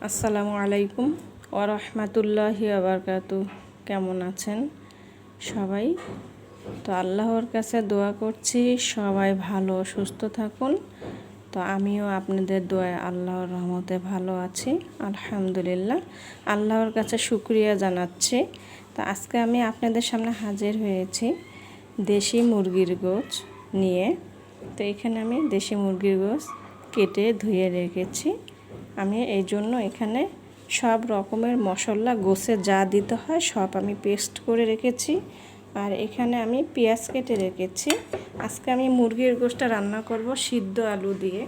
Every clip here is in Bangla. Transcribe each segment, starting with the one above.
আসসালামু আলাইকুম ওয়া রাহমাতুল্লাহি ওয়া বারাকাতুহু। কেমন আছেন সবাই? তো আল্লাহর কাছে দোয়া করছি সবাই ভালো সুস্থ থাকুন। তো আমিও আপনাদের দোয়ায় আল্লাহর রহমতে ভালো আছি, আলহামদুলিল্লাহ। আল্লাহর কাছে শুকরিয়া জানাচ্ছি। তো আজকে আমি আপনাদের সামনে হাজির হয়েছি দেশি মুরগির গোশ নিয়ে। তো এখানে আমি দেশি মুরগির গোশ কেটে ধুয়ে রেখেছি। আমি এই জন্য এখানে সব রকমের মশলা গোশে যা দিতে হয় সব আমি পেস্ট করে রেখেছি। আর এখানে আমি পেঁয়াজ কেটে রেখেছি। আজকে আমি মুরগির গোশটা রান্না করব সিদ্ধ আলু দিয়ে।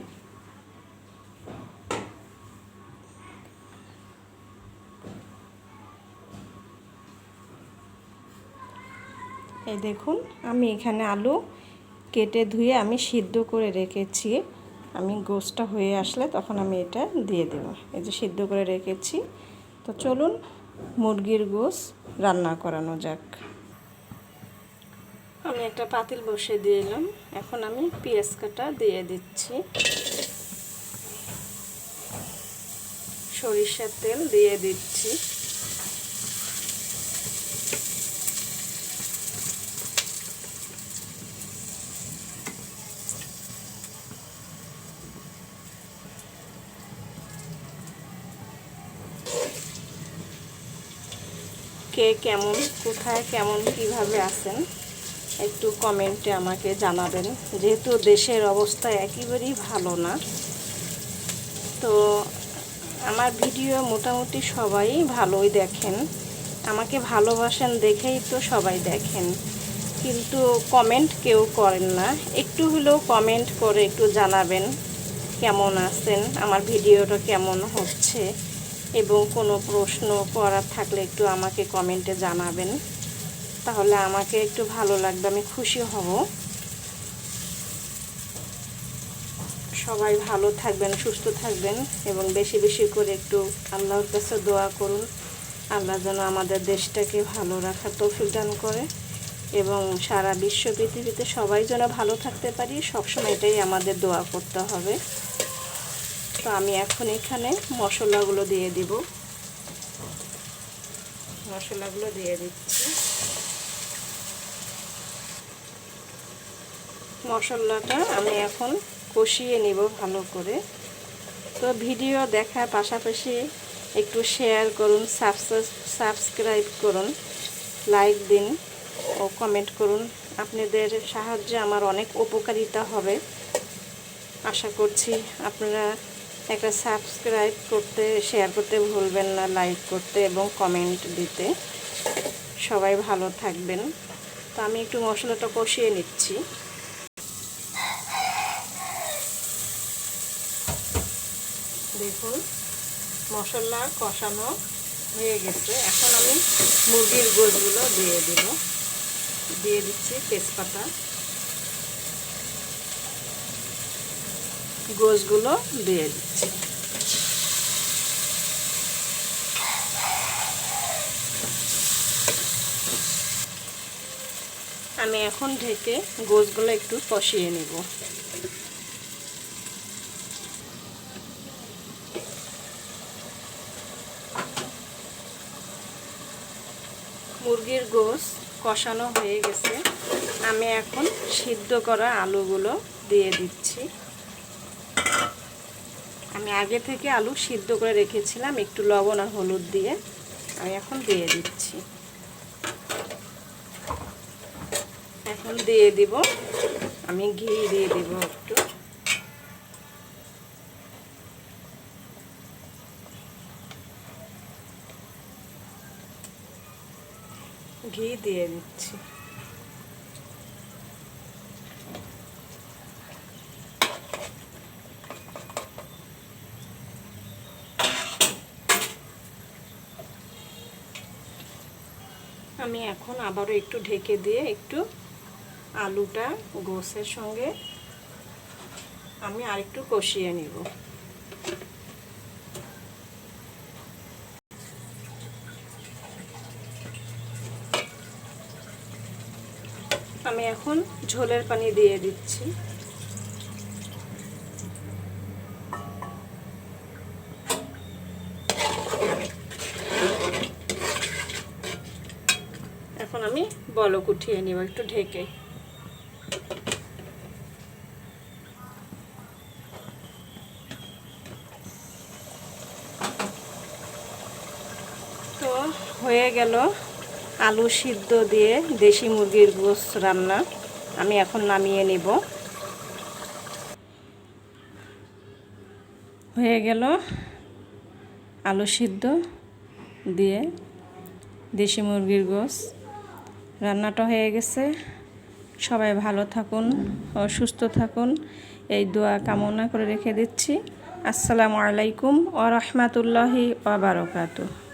এই দেখুন, আমি এখানে আলু কেটে ধুয়ে আমি সিদ্ধ করে রেখেছি। আমি গোশটা হয়ে আসলে তখন আমি এটা দিয়ে দেব। এই যে সিদ্ধ করে রেখেছি। তো চলুন মুরগির গোশ রান্না করানো যাক। আমি একটা পাতিল বসিয়ে দিলাম। এখন আমি পেঁয়াজ কাটা দিয়ে দিচ্ছি, সরিষার তেল দিয়ে দিচ্ছি, কে কেমন, কোথায় কেমন, কিভাবে আছেন একটু কমেন্টে আমাকে জানাবেন। যেহেতু দেশের অবস্থা একেবারেই ভালো না, তো আমার ভিডিও মোটামুটি সবাই ভালোই দেখেন, আমাকে ভালোবাসেন দেখেই তো সবাই দেখেন, কিন্তু কমেন্ট কেউ করেন না। একটু হলেও কমেন্ট করে একটু জানাবেন কেমন আছেন, আমার ভিডিওটা কেমন হচ্ছে, এবং কোনো প্রশ্ন করার থাকলে একটু আমাকে কমেন্টে জানাবেন। তাহলে আমাকে একটু ভালো লাগবে, আমি খুশি হব। সবাই ভালো থাকবেন, সুস্থ থাকবেন, এবং বেশি বেশি করে একটু আল্লাহর কাছে দোয়া করুন। আল্লাহ যেন আমাদের দেশটাকে ভালো রাখার তৌফিক দান করে, এবং সারা বিশ্ব পৃথিবীতে সবাই যেন ভালো থাকতে পারি, সবসময় এটাই আমাদের দোয়া করতে হবে। তো আমি এখন এখানে মশলাগুলো দিয়ে দিব। মশলাগুলো দিয়ে দিচ্ছি। মশলাটা আমি এখন কষিয়ে নিব ভালো করে। তো ভিডিও দেখার পাশাপাশি একটু শেয়ার করুন, সাবস্ক্রাইব করুন, লাইক দিন ও কমেন্ট করুন। আপনাদের সাহায্যে আমার অনেক উপকারিতা হবে। আশা করছি আপনারা একটা সাবস্ক্রাইব করতে, শেয়ার করতে ভুলবেন না, লাইক করতে এবং কমেন্ট দিতে। সবাই ভালো থাকবেন। তো আমি একটু মশলাটা কষিয়ে নিচ্ছি। দেখুন মশলা কষানো হয়ে গেছে। এখন আমি মুরগির গোশগুলো দিয়ে দিচ্ছি। তেজপাতা গোশগুলো দিয়ে দিচ্ছি। আমি এখন ঢেকে গোশগুলো একটু কষিয়ে নেব। মুরগির গোশ কষানো হয়ে গেছে। আমি এখন সিদ্ধ করা আলুগুলো দিয়ে দিচ্ছি। আমি আগে থেকে আলু সিদ্ধ করে রেখেছিলাম একটু লবণ আর হলুদ দিয়ে। আমি এখন দিয়ে দিচ্ছি। এখন দিয়ে দিব আমি ঘি দিয়ে দিব একটু। ঘি দিয়ে দিচ্ছি। আমি এখন আবারও একটু ঢেকে দিয়ে একটু আলুটা গোশের সঙ্গে আমি আরেকটু কষিয়ে নিব। আমি এখন ঝোলের পানি দিয়ে দিচ্ছি। আমি বলক উঠিয়ে নিব একটু ঢেকে। তো হয়ে গেল আলু সিদ্ধ দিয়ে দেশি মুরগির গোশত রান্না। আমি এখন নামিয়ে নিব। হয়ে গেল আলু সিদ্ধ দিয়ে দেশি মুরগির গোশত রান্নাটা হয়ে গেছে। সবাই ভালো থাকুন ও সুস্থ থাকুন এই দোয়া কামনা করে রেখে দিচ্ছি। আসসালামু আলাইকুম ওয়া রাহমাতুল্লাহি ওয়া বারাকাতুহু।